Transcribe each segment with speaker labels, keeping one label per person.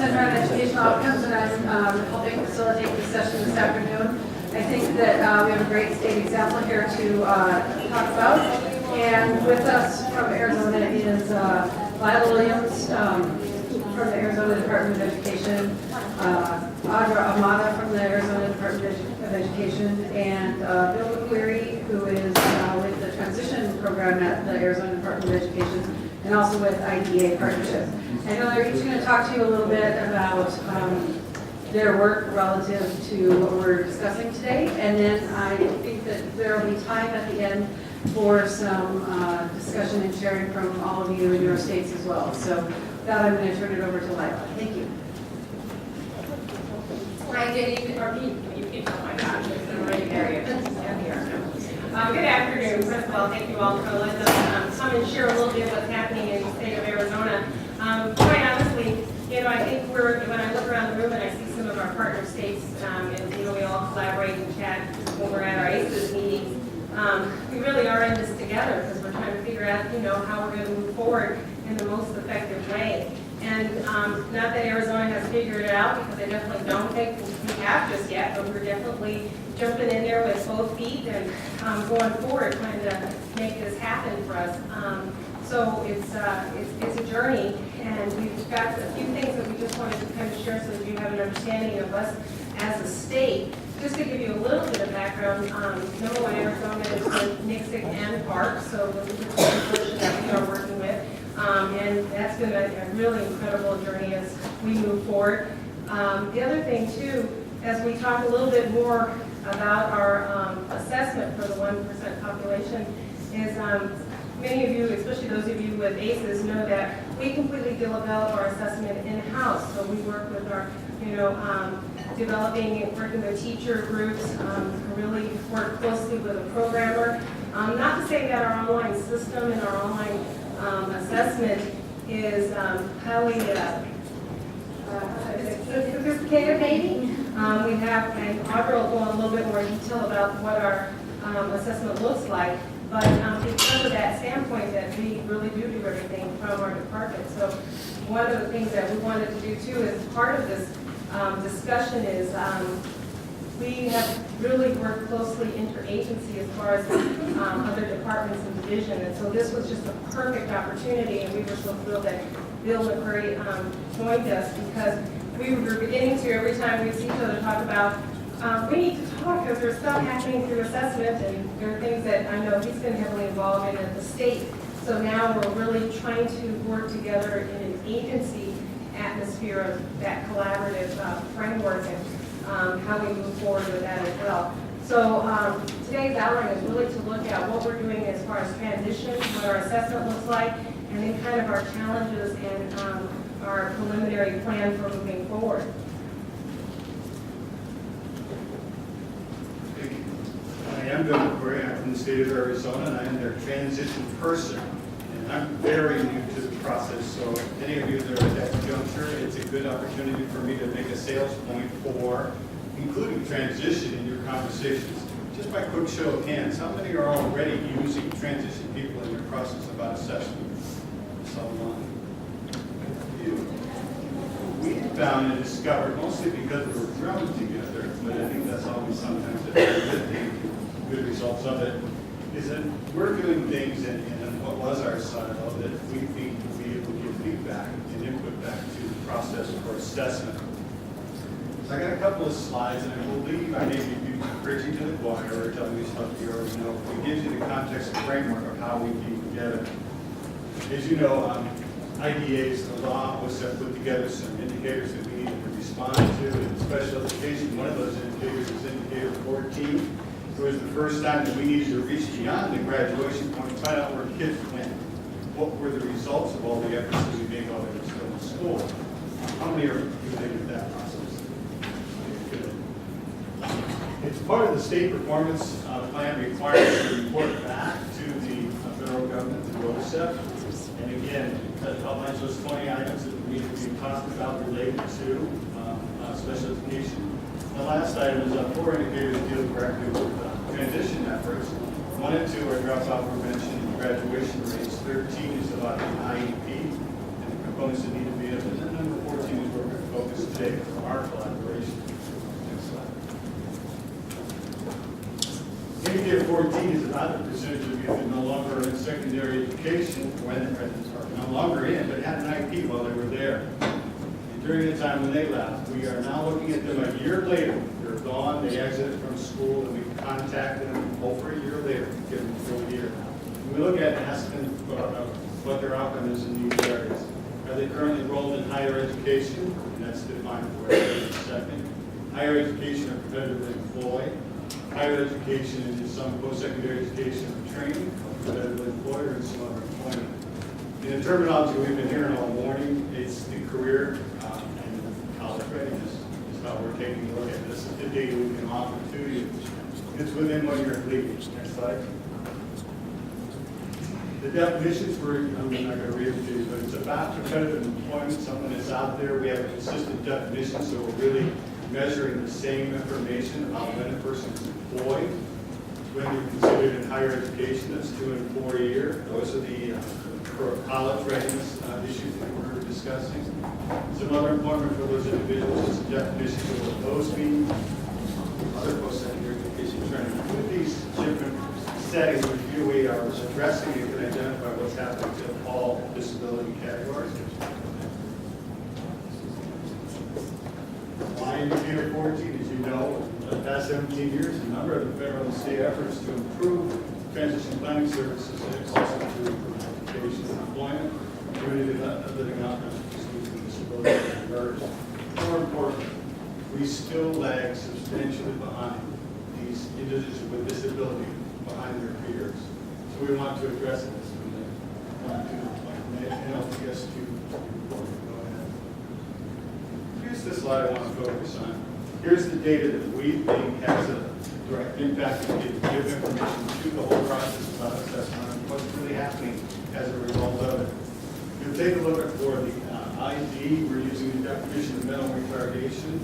Speaker 1: Center on Educational Outcomes, and I'm helping facilitate this session this afternoon. I think that we have a great state example here to talk about. And with us from Arizona is Lila Williams from the Arizona Department of Education, Audra Amata from the Arizona Department of Education, and Bill McQuarrie, who is with the transition program at the Arizona Department of Education, and also with IDA Partnership. I know they're each going to talk to you a little bit about their work relative to what we're discussing today, and then I think that there will be time at the end for some discussion and sharing from all of you in your states as well. So with that, I'm going to turn it over to Lila. Thank you.
Speaker 2: Hi, good evening, or you can tell my gosh, it's in the right area. Good afternoon. First of all, thank you all for letting us come and share a little bit what's happening in the state of Arizona. Quite honestly, I think when I look around the room and I see some of our partner states, and we all collaborate and chat when we're at our ACES meetings, we really are in this together because we're trying to figure out, how we're going to move forward in the most effective way. And not that Arizona has figured it out, because I definitely don't think we have just yet, but we're definitely jumping in there with both feet and going forward, trying to make this happen for us. So it's a journey, and we've got a few things that we just wanted to kind of share so that you have an understanding of us as a state. Just to give you a little bit of background, number one, Arizona is with NICSIC and PARC, so those are the two that we are working with. And that's been a really incredible journey as we move forward. The other thing, too, as we talk a little bit more about our assessment for the 1% population, is many of you, especially those of you with ACES, know that we completely develop our assessment in-house. So we work with our, developing and working with teacher groups, really work closely with a programmer. Not to say that our online system and our online assessment is highly sophisticated, maybe. We have, and Audra will go in a little bit more detail about what our assessment looks like, but because of that standpoint that we really do everything from our department. So one of the things that we wanted to do too as part of this discussion is we have really worked closely interagency as far as other departments and division, and so this was just a perfect opportunity, and we were so thrilled that Bill McQuarrie joined us, because we were beginning to, every time we see each other, talk about we need to talk because there's stuff happening through assessment, and there are things that I know he's been heavily involved in at the state. So now we're really trying to work together in an agency atmosphere of that collaborative framework, and how we move forward with that as well. So today's outline is really to look at what we're doing as far as transition, what our assessment looks like, and then kind of our challenges and our preliminary plan for moving forward.
Speaker 3: Thank you. I am Bill McQuarrie. I'm from the state of Arizona, and I'm their transition person. And I'm very new to the process, so if any of you that are at that juncture, it's a good opportunity for me to make a sales point for including transition in your conversations. Just by quick show of hands, how many are already using transition people in your process about assessment? Someone. We found and discovered, mostly because we were drumming together, but I think that's always sometimes a very good thing, good results of it, is that we're doing things in what was our silo that we think will be able to give feedback and input back to the process for assessment. So I got a couple of slides, and I believe I may be preaching to the choir or telling you stuff you already know. It gives you the context and framework of how we came together. As you know, IDA's, the law was put together some indicators that we needed to respond to in special education. One of those indicators is indicator 14. It was the first time that we needed to reach beyond the graduation point and find out where kids went. What were the results of all the efforts that we made while they were still in school? How many are familiar with that process? Good. It's part of the state performance plan required to report back to the federal government, the OSEP. And again, that outlines those 20 items that we talked about related to special education. The last item is 4 indicators deal directly with transition efforts. 1 and 2 are dropout prevention and graduation rates. 13 is about the IEP and the components that need to be in it. And then number 14 is where we're focus today from our collaboration. Next slide. Indicator 14 is about the percentage of youth that no longer are in secondary education, when they're no longer in, but had an IP while they were there. And during the time when they left, we are now looking at them a year later. They're gone, they exited from school, and we contacted them over a year later, give them a full year. And we look at and ask them what their outcome is in these areas. Are they currently enrolled in higher education? And that's defined for in a second. Higher education or competitively employed. Higher education and some post-secondary education or training, competitively employed, or in some other employment. In the terminology we've been hearing all morning, it's the career and college readiness is how we're taking a look at this. The data we can offer to you. It's within what you're leaving. Next slide. The definitions I'm not going to read it to you, but it's about competitive employment, someone that's out there. We have a consistent definition, so we're really measuring the same information about when a person is employed, when you're considered in higher education, that's 2 and 4 year. Those are the college readiness issues that we're discussing. Some other employment for those individuals is a definition of what those mean, other post-secondary education training. With these different settings, we are addressing and can identify what's happening to all disability categories. Indicator 14, as you know, for the past 17 years, a number of the federal and state efforts to improve transition planning services and also to improve education and employment, community living outcomes for students with disabilities and diverse. More importantly, we still lag substantially behind these individuals with disability behind their peers. So we want to address this. We want to NLPS 2 report. Here's the slide I want to focus on. Here's the data that we think has a direct impact and give information to the whole process about assessment and what's really happening as a result of it. You'll take a look at for the ID, we're using the definition of mental retardation.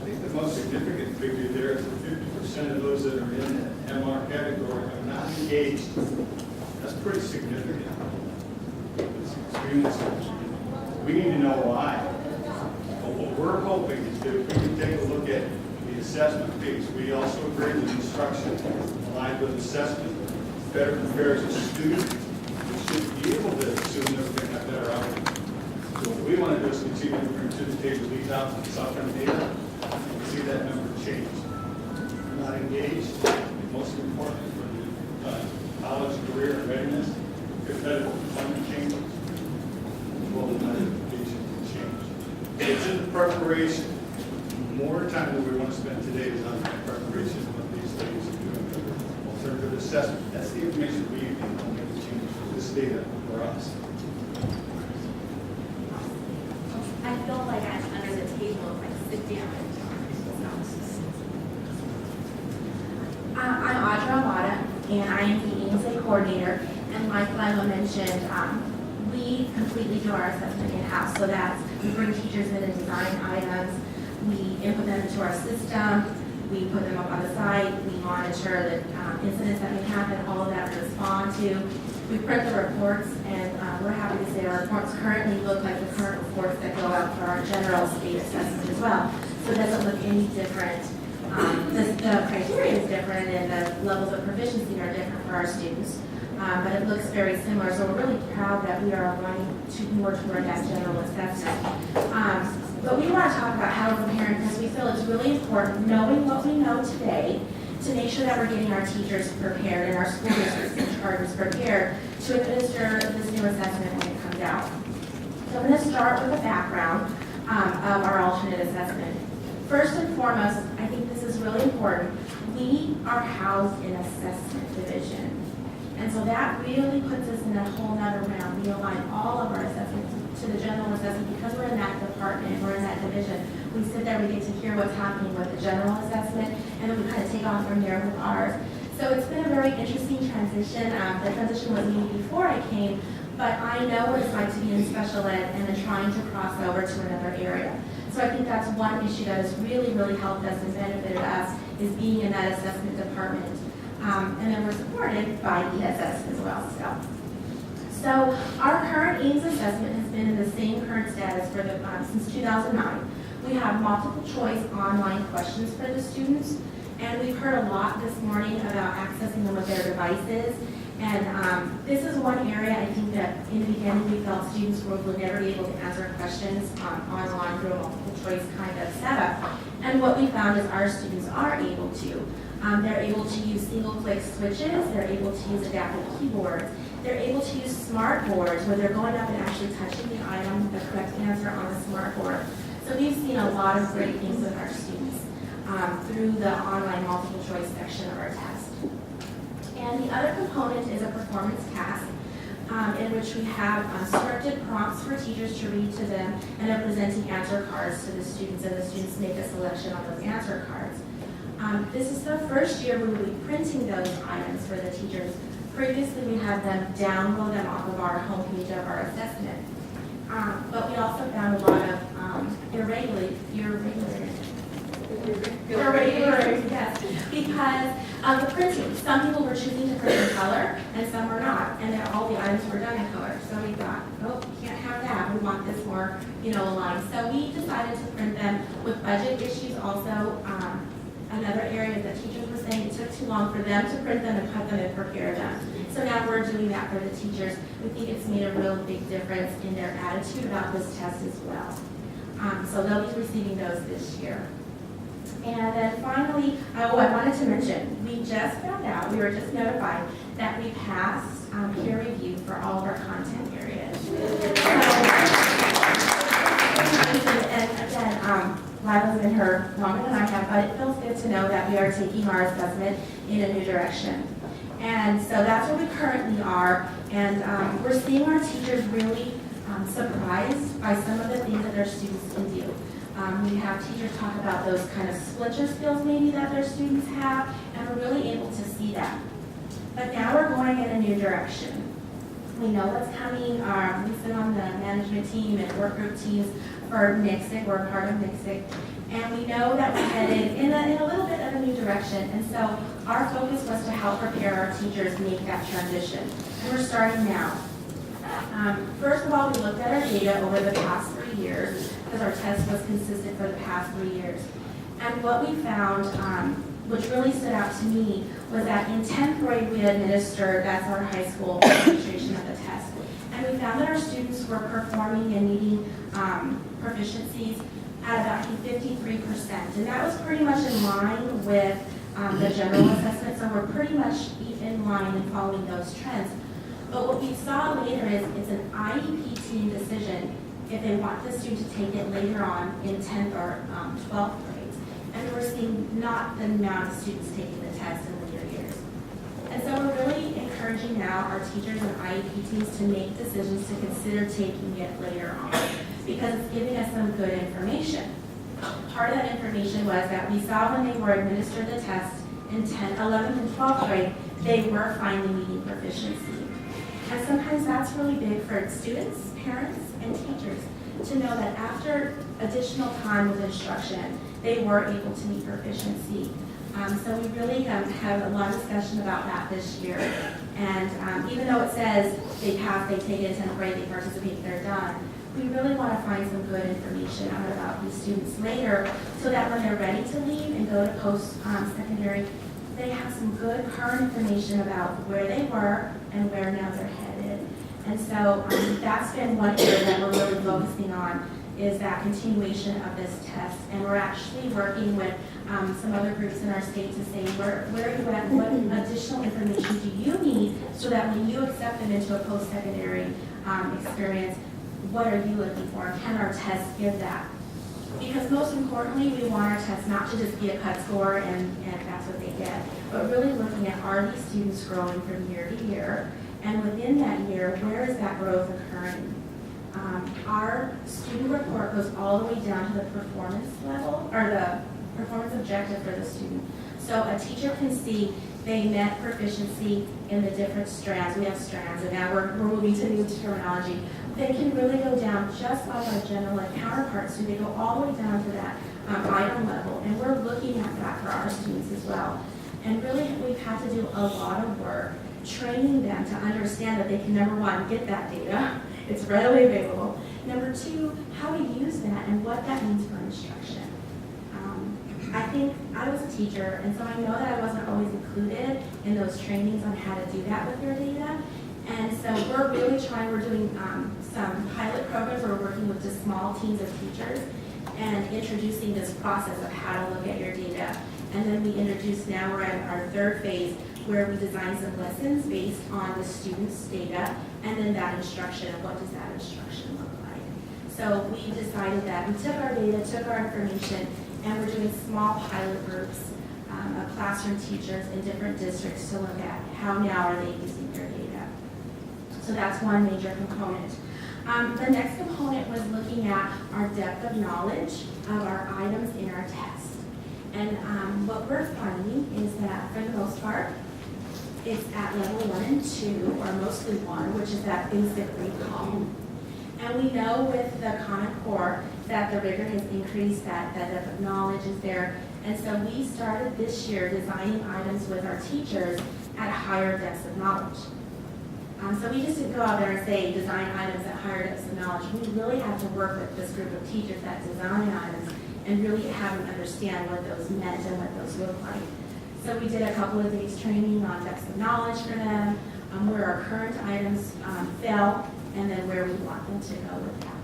Speaker 3: I think the most significant figure there is that 50% of those that are in the MR category are not engaged. That's pretty significant. It's extremely significant. We need to know why. What we're hoping is that if we can take a look at the assessment piece, we also agree that instruction aligned with assessment better prepares a student who should be able to assume that we're going to have better outcomes. So what we want to do is continue to bring to the table these outcomes, outcome data, and see that number change. We're not engaged, and most importantly for the college career and readiness, competitive employment changes, well, the education can change. It's in the preparation. More time than we want to spend today is on the preparation of what these studies are doing. Alternative assessment. That's the information we need to make a change for this data for us.
Speaker 4: I feel like I'm under the table, like sit down. I'm Audra Amata, and I am the AAA coordinator. And like Lila mentioned, we completely do our assessment in-house. So that's, we bring teachers in and design items, we input them into our system, we put them up on the site, we monitor the incidents that may happen, all of that we respond to. We print the reports, and we're happy to say our reports currently look like the current reports that go out for our general state assessment as well. So it doesn't look any different. The criteria is different, and the levels of proficiency are different for our students. But it looks very similar, so we're really proud that we are running more toward that general assessment. But we want to talk about how we're preparing, because we feel it's really important, knowing what we know today, to make sure that we're getting our teachers prepared and our school districts and charters prepared to administer this new assessment when it comes out. So I'm going to start with a background of our alternate assessment. First and foremost, I think this is really important. We are housed in assessment division. And so that really puts us in a whole nother round. We align all of our assessments to the general assessment because we're in that department, we're in that division. We sit there, we get to hear what's happening with the general assessment, and then we kind of take on from there with ours. So it's been a very interesting transition. The transition was me before I came, but I know what it's like to be in special ed and then trying to cross over to another area. So I think that's one issue that has really, really helped us and benefited us, is being in that assessment department. And then we're supported by ESS as well still. So our current AAMS assessment has been in the same current status for since 2009. We have multiple choice online questions for the students, and we've heard a lot this morning about accessing them with their devices. And this is one area I think that in the beginning we felt students would never be able to answer questions online through a multiple choice kind of setup. And what we found is our students are able to. They're able to use single click switches, they're able to use adaptive keyboards, they're able to use smart boards where they're going up and actually touching the item, the correct answer on the smart board. So we've seen a lot of great things with our students through the online multiple choice section of our test. And the other component is a performance task in which we have scripted prompts for teachers to read to them, and they're presenting answer cards to the students, and the students make a selection on those answer cards. This is the first year we will be printing those items for the teachers. Previously, we had them download them off of our homepage of our assessment. But we also found a lot of irregularities, yes, because of the printing. Some people were choosing to print in color, and some were not, and then all the items were done in color. So we thought, oh, we can't have that. We want this more, aligned. So we decided to print them with budget issues also. Another area that teachers were saying it took too long for them to print them and cut them and prepare them. So now we're doing that for the teachers. We think it's made a real big difference in their attitude about this test as well. So they'll be receiving those this year. And then finally, I wanted to mention, we just found out, we were just notified that we passed peer review for all of our content areas. And again, Lila's been here longer than I have, but it feels good to know that we are taking our assessment in a new direction. And so that's where we currently are, and we're seeing our teachers really surprised by some of the things that their students can do. We have teachers talk about those kind of splinter skills maybe that their students have, and we're really able to see that. But now we're going in a new direction. We know what's coming. We sit on the management team and work group teams for NICSIC. We're part of NICSIC. And we know that we're headed in a little bit of a new direction. And so our focus was to help prepare our teachers make that transition. And we're starting now. First of all, we looked at our data over the past 3 years, because our test was consistent for the past 3 years. And what we found, which really stood out to me, was that in 10th grade we administered, that's our high school administration of the test. And we found that our students were performing and meeting proficiencies at about 53%. And that was pretty much in line with the general assessment, so we're pretty much in line and following those trends. But what we saw later is it's an IEP team decision if they want the student to take it later on in 10th or 12th grades. And we're seeing not the amount of students taking the test in later years. And so we're really encouraging now our teachers and IEP teams to make decisions to consider taking it later on, because it's giving us some good information. Part of that information was that we saw when they were administered the test in 10th, 11th, and 12th grade, they were finally meeting proficiency. And sometimes that's really big for students, parents, and teachers to know that after additional time with instruction, they were able to meet proficiency. So we really have a lot of discussion about that this year. And even though it says they pass, they take it in 10th grade, they participate, they're done, we really want to find some good information out about these students later so that when they're ready to leave and go to post-secondary, they have some good current information about where they were and where now they're headed. And so that's been one area that we're really focusing on, is that continuation of this test. And we're actually working with some other groups in our state to say, where are you at? What additional information do you need so that when you accept them into a post-secondary experience, what are you looking for? And can our tests give that? Because most importantly, we want our tests not to just be a cut score and that's what they get, but really looking at, are these students growing from year to year? And within that year, where is that growth occurring? Our student report goes all the way down to the performance level, or the performance objective for the student. So a teacher can see they met proficiency in the different strands. We have strands, and now we're moving to new terminology. They can really go down just like our general ed counterparts, so they go all the way down to that item level, and we're looking at that for our students as well. And really, we've had to do a lot of work training them to understand that they can, number one, get that data, it's readily available. Number two, how to use that and what that means for instruction. I think I was a teacher, and so I know that I wasn't always included in those trainings on how to do that with their data. And so we're really trying, we're doing some pilot programs where we're working with just small teams of teachers and introducing this process of how to look at your data. And then we introduce, now we're at our third phase, where we design some lessons based on the students' data, and then that instruction, what does that instruction look like? So we decided that we took our data, took our information, and we're doing small pilot groups of classroom teachers in different districts to look at how now are they using their data. So that's one major component. The next component was looking at our depth of knowledge of our items in our test. And what we're finding is that for the most part, it's at level 1 and 2, or mostly 1, which is that basic recall. And we know with the Common Core that the rigor has increased, that depth of knowledge is there. And so we started this year designing items with our teachers at higher depths of knowledge. So we just didn't go out there and say design items at higher depths of knowledge. We really have to work with this group of teachers that design items and really have them understand what those meant and what those look like. So we did a couple of days training on depths of knowledge for them, where our current items fell, and then where we want them to go with that.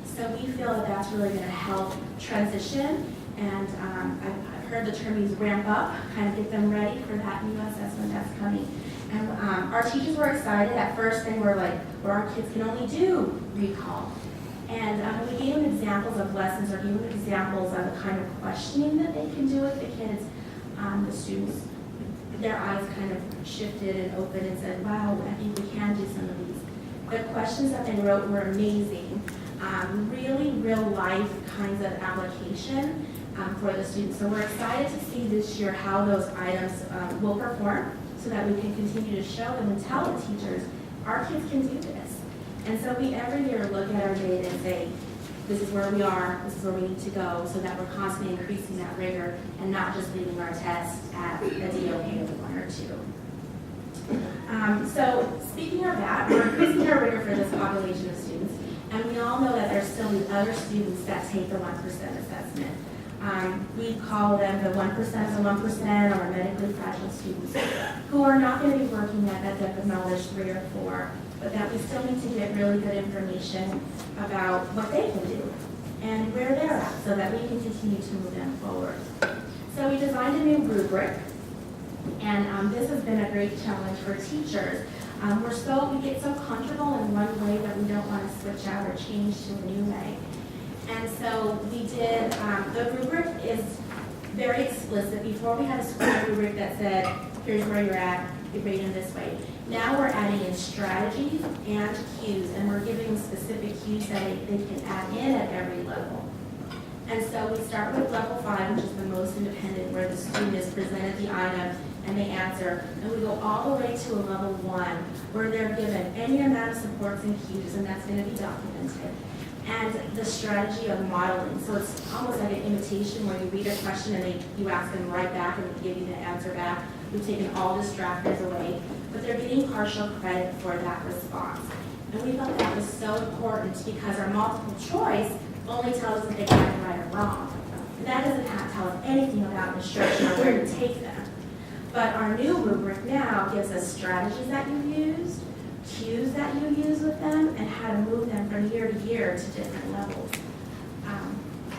Speaker 4: So we feel that that's really going to help transition, and I've heard the term used ramp up, kind of get them ready for that new assessment that's coming. And our teachers were excited. At first they were like, well, our kids can only do recall. And we gave them examples of lessons, or gave them examples of the kind of questioning that they can do with the kids. The students, their eyes kind of shifted and opened and said, wow, I think we can do some of these. The questions that they wrote were amazing. Really real life kinds of application for the students. So we're excited to see this year how those items will perform, so that we can continue to show them and tell the teachers, our kids can do this. And so we every year look at our data and say, this is where we are, this is where we need to go, so that we're constantly increasing that rigor and not just leaving our test at a DOK of 1 or 2. So speaking of that, we're increasing our rigor for this population of students, and we all know that there's still these other students that take the 1% assessment. We call them the 1% of 1%, or medically fragile students, who are not going to be working at that depth of knowledge 3 or 4, but that we still need to get really good information about what they can do and where they're at, so that we can continue to move them forward. So we designed a new rubric, and this has been a great challenge for teachers. We get so comfortable in one way that we don't want to switch out or change to a new way. And so we did, the rubric is very explicit. Before we had a school rubric that said, here's where you're at, you rate them this way. Now we're adding in strategies and cues, and we're giving them specific cues that they can add in at every level. And so we start with level 5, which is the most independent, where the student is presented the item and they answer. And we go all the way to a level 1, where they're given any amount of supports and cues, and that's going to be documented. And the strategy of modeling. So it's almost like an imitation, where you read a question and you ask them right back and they give you the answer back. We've taken all distractors away, but they're getting partial credit for that response. And we thought that was so important, because our multiple choice only tells us if they got it right or wrong. That doesn't tell us anything about instruction or where to take them. But our new rubric now gives us strategies that you used, cues that you use with them, and how to move them from year to year to different levels.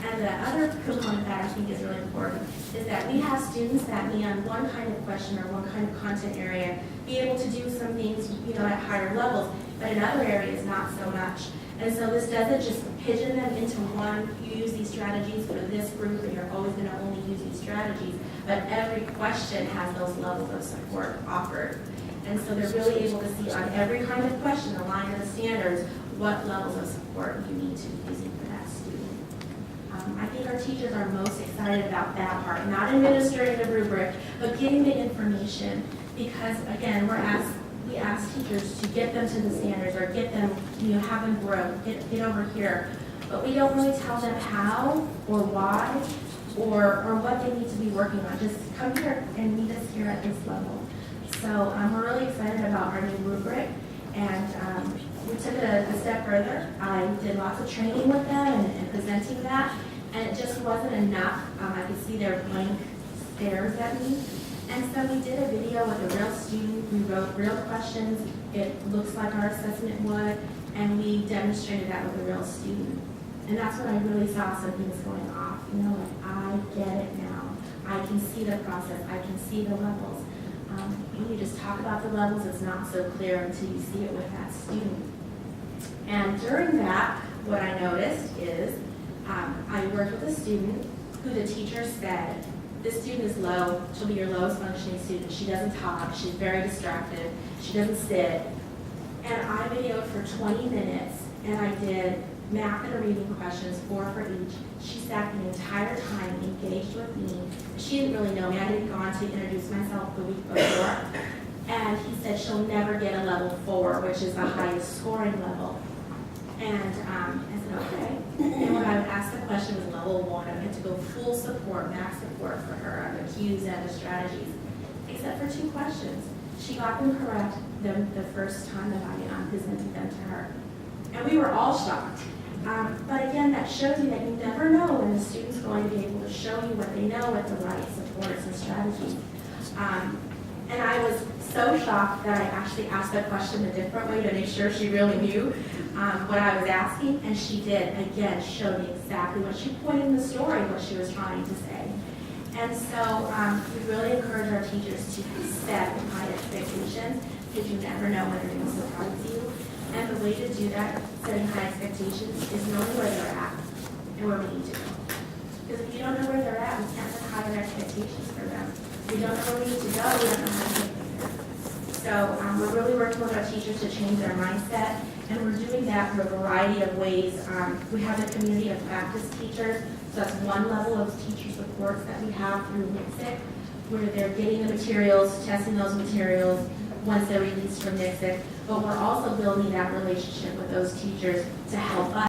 Speaker 4: And the other component that I think is really important is that we have students that may on one kind of question or one kind of content area be able to do some things, at higher levels, but in other areas not so much. And so this doesn't just pigeon them into one, you use these strategies for this group and you're always going to only use these strategies, but every question has those levels of support offered. And so they're really able to see on every kind of question, aligned to the standards, what levels of support you need to be using for that student. I think our teachers are most excited about that part, not administering the rubric, but getting the information, because again, we ask teachers to get them to the standards, or get them, have them grow, get over here, but we don't really tell them how or why or what they need to be working on. Just come here and meet us here at this level. So we're really excited about our new rubric, and we took it a step further. I did lots of training with them and presenting that, and it just wasn't enough. I could see their blank stares at me. And so we did a video with a real student. We wrote real questions. It looks like our assessment would, and we demonstrated that with a real student. And that's when I really saw something was going off. You know, like, I get it now. I can see the process. I can see the levels. When you just talk about the levels, it's not so clear until you see it with that student. And during that, what I noticed is I worked with a student who the teacher said, this student is low, she'll be your lowest functioning student. She doesn't talk, she's very distracted, she doesn't sit. And I videoed for 20 minutes, and I did math and reading questions, 4 for each. She sat the entire time engaged with me. She didn't really know me. I had gone to introduce myself the week before. And he said she'll never get a level 4, which is the highest scoring level. And I said, okay. And when I would ask the question, it was level 1. I had to go full support, max support for her on the cues and the strategies, except for 2 questions. She got them correct the first time that I presented them to her. And we were all shocked. But again, that shows you that you never know when the student's going to be able to show you what they know with the right supports and strategies. And I was so shocked that I actually asked that question a different way to make sure she really knew what I was asking, and she did. Again, showed me exactly what she pointed in the story, what she was trying to say. And so we really encourage our teachers to set high expectations, because you never know when they're going to surprise you. And the way to do that, setting high expectations, is knowing where they're at and where we need to go. Because if you don't know where they're at, we can't set higher expectations for them. We don't know where we need to go, we don't know how to get there. So we're really working with our teachers to change their mindset, and we're doing that through a variety of ways. We have a community of practice teachers, so that's one level of teacher supports that we have through NICSIC, where they're getting the materials, testing those materials once they're released from NICSIC. But we're also building that relationship with those teachers to help us